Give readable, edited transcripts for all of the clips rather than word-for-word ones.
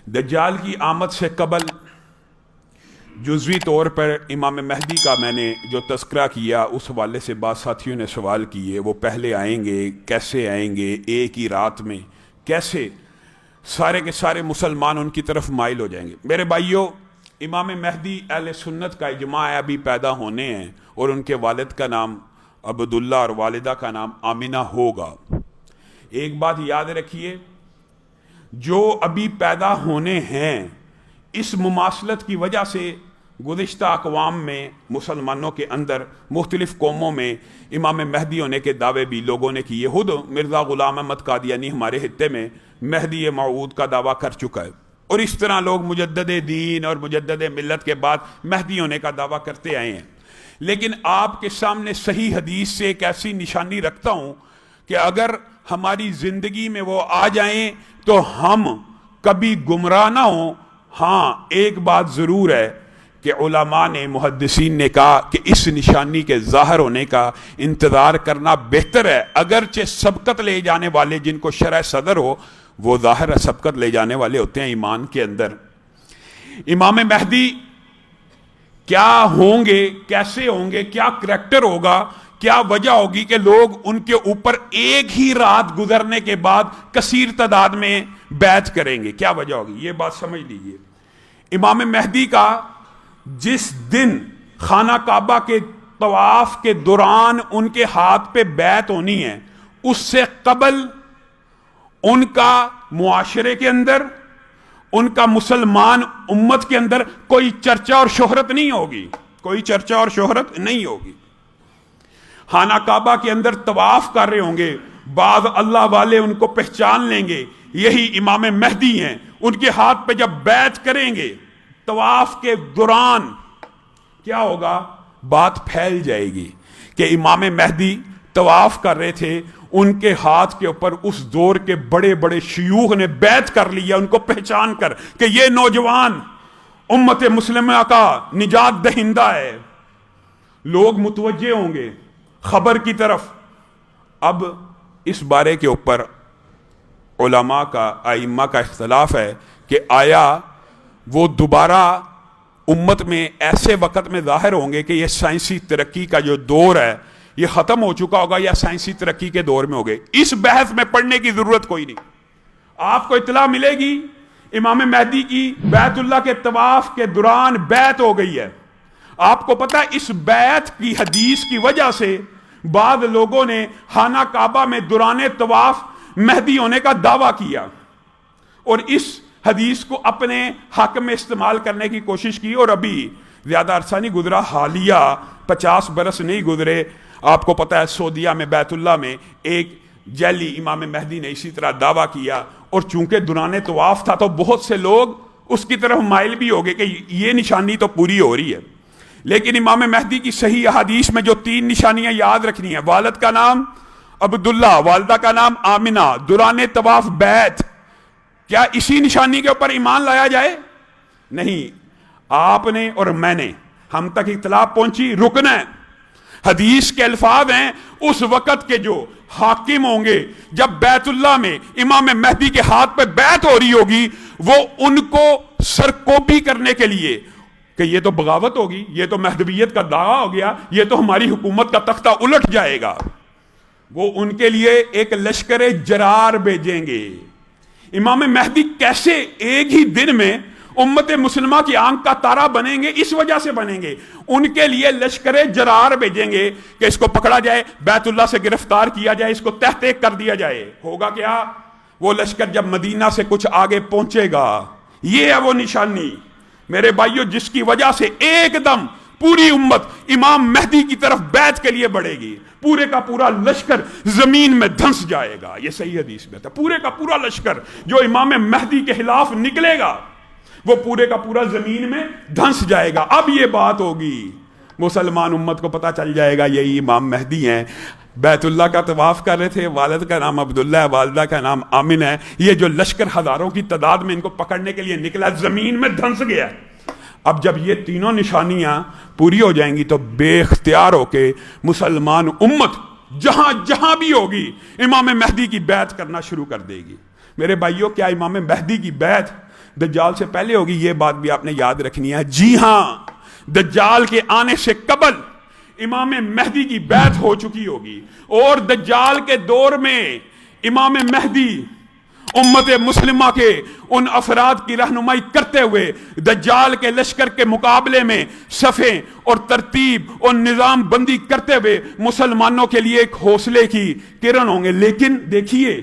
दज्जाल की आमद से कबल जुज़वी तौर पर इमाम महदी का मैंने जो तस्करा किया, उस हवाले से बाद साथियों ने सवाल किए, वो पहले आएंगे, कैसे आएंगे, एक ही रात में कैसे सारे के सारे मुसलमान उनकी तरफ माइल हो जाएंगे। मेरे भाइयों, इमाम महदी अहले सुन्नत का इजमा है, अभी पैदा होने हैं, और उनके वालिद का नाम अब्दुल्ला और वालिदा का नाम आमिना होगा। एक बात याद रखिए, जो अभी पैदा होने हैं, इस मुमासलत की वजह से गुज़िश्ता अक़वाम में मुसलमानों के अंदर मुख्तलिफ़ कौमों में इमाम महदी होने के दावे भी लोगों ने किए। खुद मिर्ज़ा ग़ुलाम अहमद कादियानी हमारे हित्ते में महदी मऊद का दावा कर चुका है, और इस तरह लोग मुजद्दद दीन और मुजद्दद मिल्लत के बाद महदी होने का दावा करते आए हैं। लेकिन आपके सामने सही हदीस से एक ऐसी निशानी रखता हूँ कि अगर हमारी ज़िंदगी में वो आ जाएं तो हम कभी गुमराह ना हों। हाँ, एक बात ज़रूर है कि उलमा ने, मुहद्दिसीन ने कहा कि इस निशानी के ज़ाहिर होने का इंतज़ार करना बेहतर है, अगरचे सबकत ले जाने वाले जिनको शरह सदर हो, वो ज़ाहिर सबकत ले जाने वाले होते हैं ईमान के अंदर। इमाम महदी क्या होंगे, कैसे होंगे, क्या करैक्टर होगा, क्या वजह होगी कि लोग उनके ऊपर एक ही रात गुजरने के बाद कसीर तादाद में बैत करेंगे, क्या वजह होगी, ये बात समझ लीजिए। इमाम महदी का जिस दिन खाना काबा के तवाफ के दौरान उनके हाथ पे बैत होनी है, उससे कबल उनका मुआशरे के अंदर, उनका मुसलमान उम्मत के अंदर कोई चर्चा और शोहरत नहीं होगी, कोई चर्चा और शोहरत नहीं होगी। खाना काबा के अंदर तवाफ कर रहे होंगे, बाद अल्लाह वाले उनको पहचान लेंगे, यही इमाम महदी हैं। उनके हाथ पे जब बैत करेंगे तवाफ के दौरान, क्या होगा, बात फैल जाएगी कि इमाम महदी तवाफ कर रहे थे, उनके हाथ के ऊपर उस दौर के बड़े बड़े शयूख ने बैत कर लिया, उनको पहचान कर कि ये नौजवान उम्मत मुस्लिमा का निजात दहिंदा है। लोग मुतवज्जे होंगे खबर की तरफ। अब इस बारे के ऊपर उलमा का, आइम्मा का इख्तलाफ है कि आया वो दोबारा उम्मत में ऐसे वक़्त में ज़ाहिर होंगे कि ये साइंसी तरक्की का जो दौर है ये ख़त्म हो चुका होगा या साइंसी तरक्की के दौर में होंगे। इस बहस में पढ़ने की ज़रूरत कोई नहीं। आपको इत्तला मिलेगी इमाम महदी की बैतुल्लाह के तवाफ के दौरान बैत हो गई है। आपको पता है, इस बैत की हदीस की वजह से बाद लोगों ने खाना काबा में दौरान तवाफ महदी होने का दावा किया और इस हदीस को अपने हक में इस्तेमाल करने की कोशिश की। और अभी ज़्यादा अरसा नहीं गुजरा, हालिया 50 बरस नहीं गुजरे, आपको पता है सऊदीया में बैतुल्लाह में एक जैली इमाम महदी ने इसी तरह दावा किया, और चूंकि दौरान तवाफ था तो बहुत से लोग उसकी तरफ माइल भी हो गए कि ये निशानी तो पूरी हो रही है। लेकिन इमाम महदी की सही हदीस में जो 3 निशानियां याद रखनी है, वालिद का नाम अब्दुल्ला, वालिदा का नाम आमिना, दौरान तवाफ बैत, क्या इसी निशानी के ऊपर ईमान लाया जाए? नहीं, आपने और मैंने, हम तक इत्तलाफ पहुंची, रुकना है। हदीस के अल्फाज हैं, उस वक़्त के जो हाकिम होंगे, जब बैतुल्लाह में इमाम महदी के हाथ पे बैत हो रही होगी, वो उनको सरकोबी करने के लिए कि ये तो बगावत होगी, ये तो महदवियत का दावा हो गया, ये तो हमारी हुकूमत का तख्ता उलट जाएगा, वो उनके लिए एक लश्कर जरार भेजेंगे। इमाम महदी कैसे एक ही दिन में उम्मत मुस्लिमा की आंख का तारा बनेंगे? इस वजह से बनेंगे, उनके लिए लश्कर जरार भेजेंगे कि इसको पकड़ा जाए, बैतुल्लाह से गिरफ्तार किया जाए, इसको तहत कर दिया जाए। होगा क्या? वो लश्कर जब मदीना से कुछ आगे पहुंचेगा, ये है वो निशानी मेरे भाइयों, जिसकी वजह से एकदम पूरी उम्मत इमाम महदी की तरफ बैत के लिए बढ़ेगी, पूरे का पूरा लश्कर जमीन में धंस जाएगा। ये सही हदीस में था, पूरे का पूरा लश्कर जो इमाम महदी के खिलाफ निकलेगा वो पूरे का पूरा जमीन में धंस जाएगा। अब ये बात होगी, मुसलमान उम्मत को पता चल जाएगा यही इमाम महदी हैं। बैतुल्लाह का तवाफ कर रहे थे, वालिद का नाम अब्दुल्ला है, वालिदा का नाम आमिन है। ये जो लश्कर हजारों की तादाद में इनको पकड़ने के लिए निकला, जमीन में धंस गया। अब जब ये तीनों निशानियां पूरी हो जाएंगी तो बेख्तियार होके मुसलमान उम्मत जहां जहां भी होगी इमाम महदी की बैत करना शुरू कर देगी। मेरे भाइयों, क्या इमाम महदी की बैत دجال سے پہلے ہوگی، یہ بات بھی آپ نے یاد رکھنی ہے۔ جی ہاں، دجال کے آنے سے قبل امام مہدی کی بیعت ہو چکی ہوگی، اور دجال کے دور میں امام مہدی امت مسلمہ کے ان افراد کی رہنمائی کرتے ہوئے دجال کے لشکر کے مقابلے میں صفیں اور ترتیب اور نظام بندی کرتے ہوئے مسلمانوں کے لیے ایک حوصلے کی کرن ہوں گے۔ لیکن دیکھیے،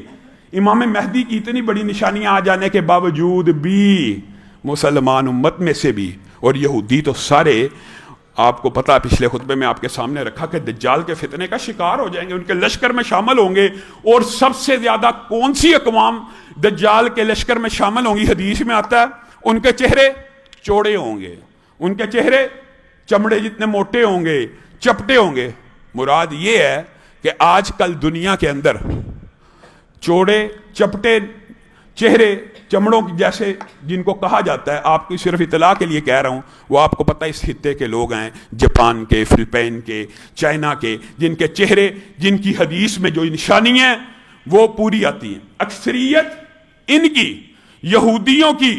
امام مہدی کی اتنی بڑی نشانیاں آ جانے کے باوجود بھی مسلمان امت میں سے بھی، اور یہودی تو سارے، آپ کو پتا پچھلے خطبے میں آپ کے سامنے رکھا کہ دجال کے فتنے کا شکار ہو جائیں گے، ان کے لشکر میں شامل ہوں گے۔ اور سب سے زیادہ کون سی اقوام دجال کے لشکر میں شامل ہوں گی؟ حدیث میں آتا ہے ان کے چہرے چوڑے ہوں گے، ان کے چہرے چمڑے جتنے موٹے ہوں گے، چپٹے ہوں گے۔ مراد یہ ہے کہ آج کل دنیا کے اندر چوڑے چپٹے چہرے چمڑوں کی جیسے جن کو کہا جاتا ہے، آپ کی صرف اطلاع کے لیے کہہ رہا ہوں، وہ آپ کو پتہ اس خطے کے لوگ ہیں، جاپان کے، فلپین کے، چائنا کے، جن کے چہرے، جن کی حدیث میں جو نشانی ہیں وہ پوری آتی ہیں۔ اکثریت ان کی، یہودیوں کی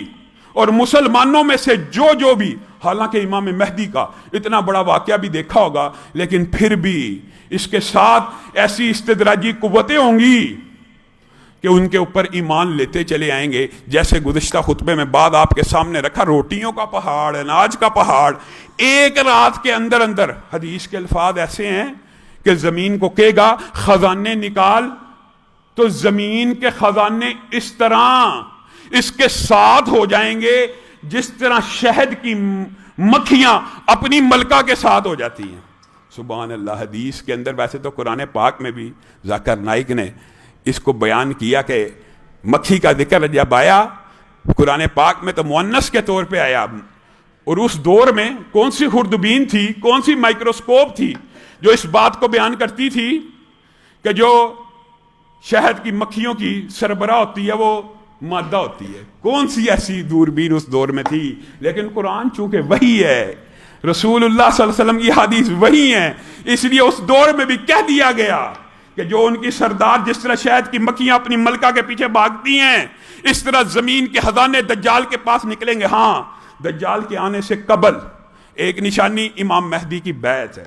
اور مسلمانوں میں سے جو بھی، حالانکہ امام مہدی کا اتنا بڑا واقعہ بھی دیکھا ہوگا، لیکن پھر بھی اس کے ساتھ ایسی استدراجی قوتیں ہوں گی کہ ان کے اوپر ایمان لیتے چلے آئیں گے۔ جیسے گزشتہ خطبے میں بعد آپ کے سامنے رکھا، روٹیوں کا پہاڑ، اناج کا پہاڑ، ایک رات کے اندر اندر، حدیث کے الفاظ ایسے ہیں کہ زمین کو کہے گا خزانے نکال، تو زمین کے خزانے اس طرح اس کے ساتھ ہو جائیں گے جس طرح شہد کی مکھیاں اپنی ملکہ کے ساتھ ہو جاتی ہیں۔ سبحان اللہ۔ حدیث کے اندر، ویسے تو قرآن پاک میں بھی ذاکر نائک نے اس کو بیان کیا کہ مکھی کا ذکر جب آیا قرآن پاک میں تو مؤنث کے طور پہ آیا، اور اس دور میں کون سی خوردبین تھی، کون سی مائکروسکوپ تھی جو اس بات کو بیان کرتی تھی کہ جو شہد کی مکھیوں کی سربراہ ہوتی ہے وہ مادہ ہوتی ہے؟ کون سی ایسی دوربین اس دور میں تھی؟ لیکن قرآن چونکہ وہی ہے، رسول اللہ صلی اللہ علیہ وسلم کی حدیث وہی ہیں، اس لیے اس دور میں بھی کہہ دیا گیا کہ جو ان کی سردار جس طرح شہد کی مکھیاں اپنی ملکہ کے پیچھے بھاگتی ہیں، اس طرح زمین کے خزانے دجال کے پاس نکلیں گے۔ ہاں، دجال کے آنے سے قبل ایک نشانی امام مہدی کی بیعت ہے۔